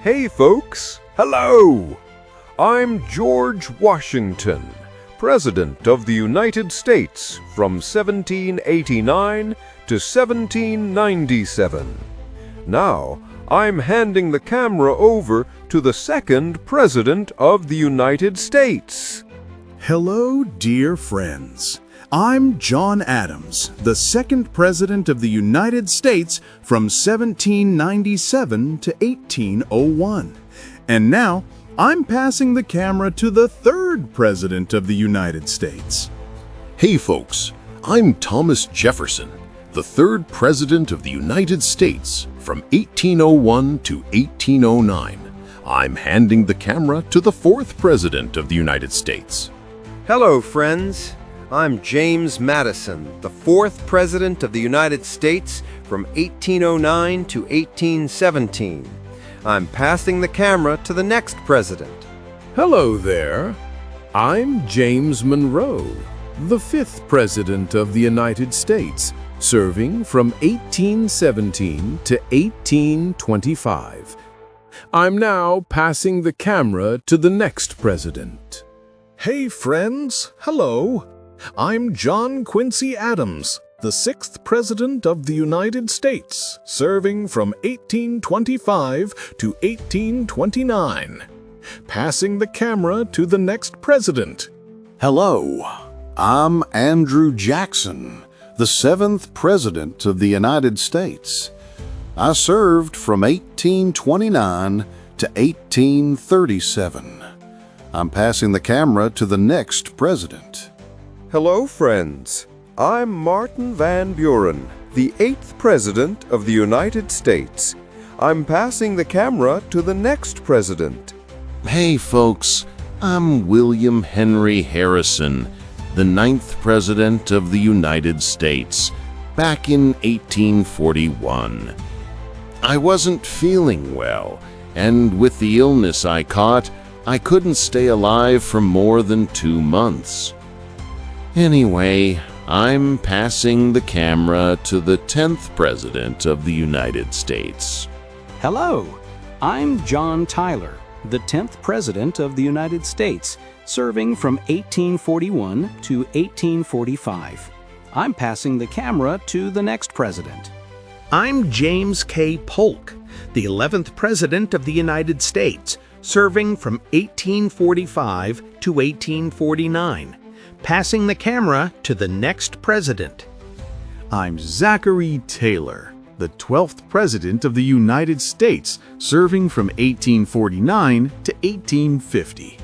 Hey folks, hello! I'm George Washington, President of the United States from 1789 to 1797. Now, I'm handing the camera over to the second President of the United States. Hello, dear friends. I'm John Adams, the second President of the United States from 1797 to 1801. And now, I'm passing the camera to the third President of the United States. Hey folks, I'm Thomas Jefferson, the third President of the United States from 1801 to 1809. I'm handing the camera to the fourth President of the United States. Hello, friends. I'm James Madison, the fourth President of the United States from 1809 to 1817. I'm passing the camera to the next President. Hello there. I'm James Monroe, the fifth President of the United States, serving from 1817 to 1825. I'm now passing the camera to the next President. Hey, friends. Hello. I'm John Quincy Adams, the sixth President of the United States, serving from 1825 to 1829. Passing the camera to the next President. Hello, I'm Andrew Jackson, the seventh President of the United States. I served from 1829 to 1837. I'm passing the camera to the next President. Hello, friends. I'm Martin Van Buren, the eighth President of the United States. I'm passing the camera to the next President. Hey folks, I'm William Henry Harrison, the ninth President of the United States, back in 1841. I wasn't feeling well, and with the illness I caught, I couldn't stay alive for more than 2 months. Anyway, I'm passing the camera to the 10th President of the United States. Hello, I'm John Tyler, the 10th President of the United States, serving from 1841 to 1845. I'm passing the camera to the next President. I'm James K. Polk, the 11th President of the United States, serving from 1845 to 1849. Passing the camera to the next President. I'm Zachary Taylor, the 12th President of the United States, serving from 1849 to 1850.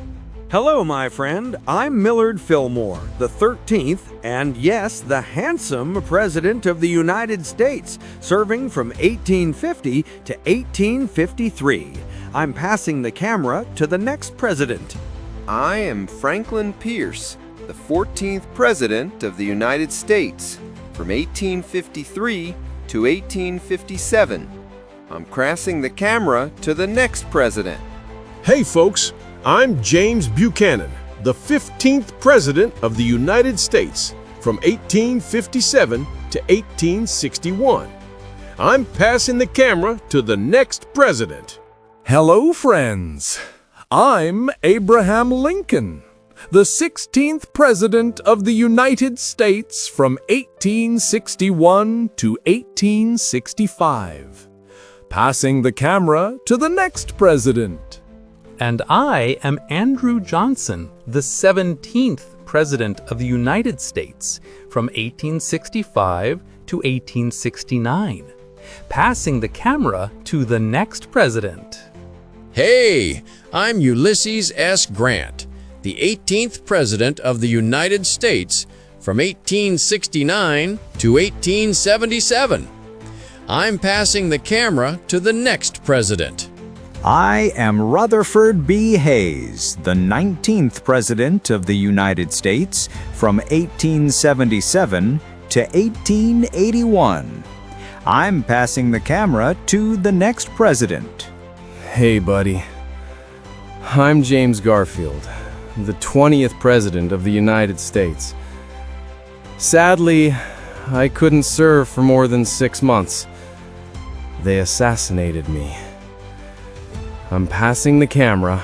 Hello, my friend. I'm Millard Fillmore, the 13th, and yes, the handsome President of the United States, serving from 1850 to 1853. I'm passing the camera to the next President. I am Franklin Pierce, the 14th President of the United States from 1853 to 1857. I'm passing the camera to the next President. Hey folks, I'm James Buchanan, the 15th President of the United States from 1857 to 1861. I'm passing the camera to the next President. Hello, friends. I'm Abraham Lincoln, the 16th President of the United States from 1861 to 1865. Passing the camera to the next President. And I am Andrew Johnson, the 17th President of the United States from 1865 to 1869. Passing the camera to the next President. Hey, I'm Ulysses S. Grant, the 18th President of the United States from 1869 to 1877. I'm passing the camera to the next President. I am Rutherford B. Hayes, the 19th President of the United States from 1877 to 1881. I'm passing the camera to the next President. Hey, buddy. I'm James Garfield, the 20th President of the United States. Sadly, I couldn't serve for more than 6 months. They assassinated me. I'm passing the camera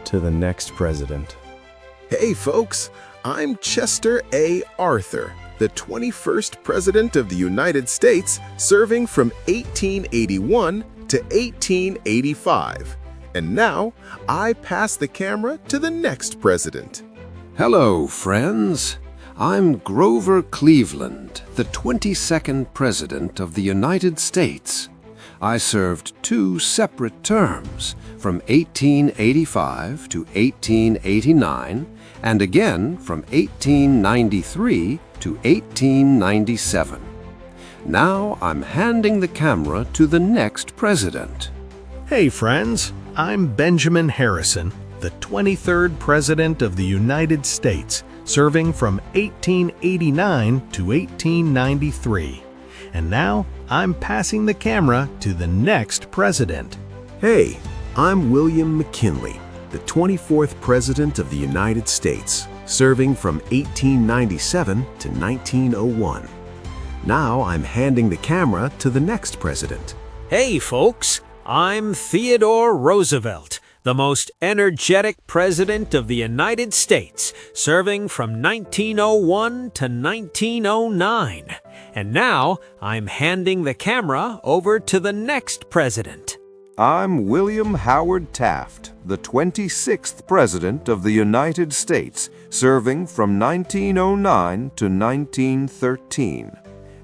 to the next president. Hey folks, I'm Chester A. Arthur, the 21st President of the United States, serving from 1881 to 1885. And now, I pass the camera to the next president. Hello, friends. I'm Grover Cleveland, the 22nd President of the United States. I served 2 separate terms, from 1885 to 1889, and again from 1893 to 1897. Now I'm handing the camera to the next president. Hey friends, I'm Benjamin Harrison, the 23rd President of the United States, serving from 1889 to 1893. And now I'm passing the camera to the next president. Hey, I'm William McKinley, the 24th President of the United States, serving from 1897 to 1901. Now I'm handing the camera to the next president. Hey folks, I'm Theodore Roosevelt, the most energetic President of the United States, serving from 1901 to 1909. And now I'm handing the camera over to the next president. I'm William Howard Taft, the 26th President of the United States, serving from 1909 to 1913.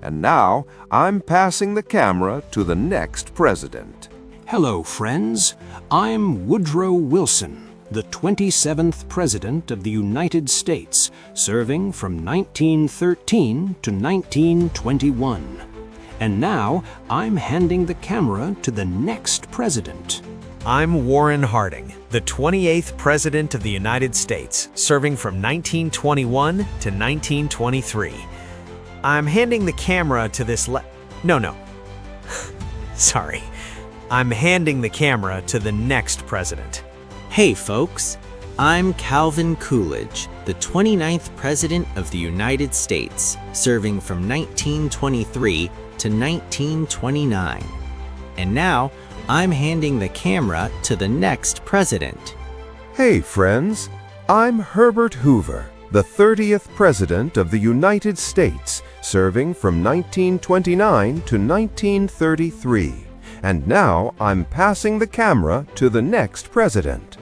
And now I'm passing the camera to the next president. Hello, friends. I'm Woodrow Wilson, the 27th President of the United States, serving from 1913 to 1921. And now I'm handing the camera to the next president. I'm Warren Harding, the 28th President of the United States, serving from 1921 to 1923. I'm handing the camera to this Sorry. I'm handing the camera to the next president. Hey folks, I'm Calvin Coolidge, the 29th President of the United States, serving from 1923 to 1929. And now, I'm handing the camera to the next president. Hey, friends. I'm Herbert Hoover, the 30th President of the United States, serving from 1929 to 1933. And now I'm passing the camera to the next president.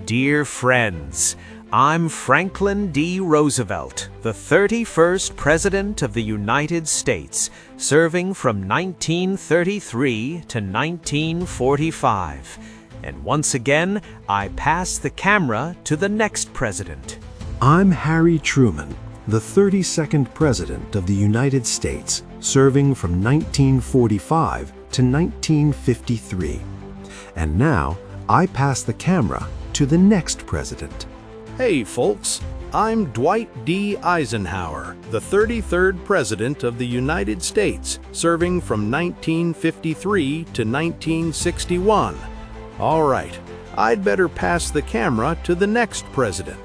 Dear friends, I'm Franklin D. Roosevelt, the 31st President of the United States, serving from 1933 to 1945. And once again, I pass the camera to the next president. I'm Harry Truman, the 32nd President of the United States, serving from 1945 to 1953. And now, I pass the camera to the next president. Hey folks, I'm Dwight D. Eisenhower, the 33rd President of the United States, serving from 1953 to 1961. All right, I'd better pass the camera to the next president.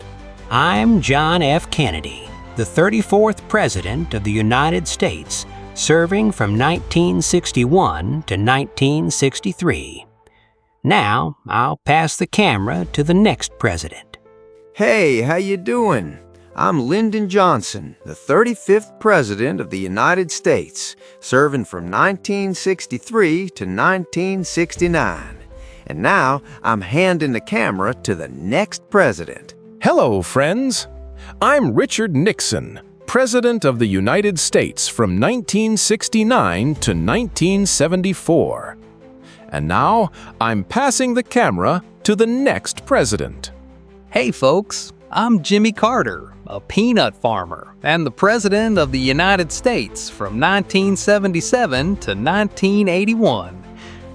I'm John F. Kennedy, the 34th President of the United States, serving from 1961 to 1963. Now, I'll pass the camera to the next president. Hey, how you doing? I'm Lyndon Johnson, the 35th President of the United States, serving from 1963 to 1969. And now, I'm handing the camera to the next president. Hello, friends. I'm Richard Nixon, President of the United States from 1969 to 1974. And now, I'm passing the camera to the next president. Hey folks, I'm Jimmy Carter, a peanut farmer and the President of the United States from 1977 to 1981.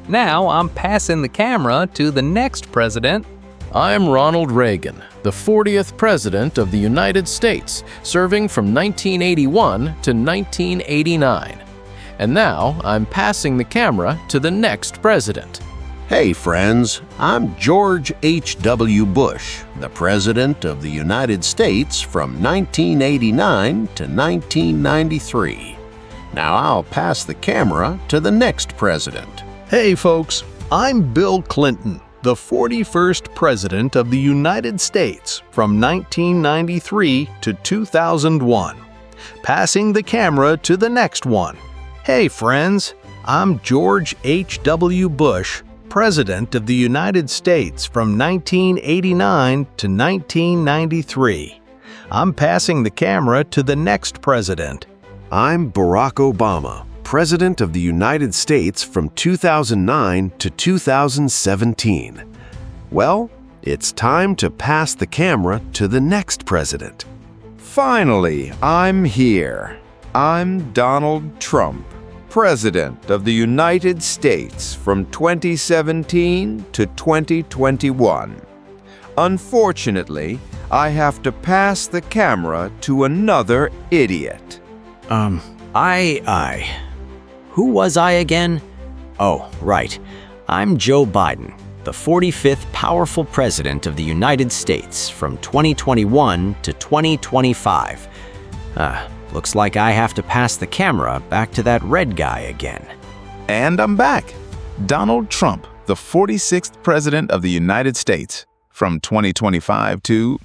Now I'm passing the camera to the next president. I'm Ronald Reagan, the 40th President of the United States, serving from 1981 to 1989. And now I'm passing the camera to the next president. Hey friends, I'm George H.W. Bush, the President of the United States from 1989 to 1993. Now I'll pass the camera to the next president. Hey folks, I'm Bill Clinton, the 41st President of the United States from 1993 to 2001. Passing the camera to the next one. Hey friends, I'm George H.W. Bush, President of the United States from 1989 to 1993. I'm passing the camera to the next president. I'm Barack Obama, President of the United States from 2009 to 2017. Well, it's time to pass the camera to the next president. Finally, I'm here. I'm Donald Trump, President of the United States from 2017 to 2021. Unfortunately, I have to pass the camera to another idiot. Who was I again? Oh, right. I'm Joe Biden, the 45th powerful president of the United States from 2021 to 2025. Looks like I have to pass the camera back to that red guy again. And I'm back. Donald Trump, the 46th president of the United States from 2025 to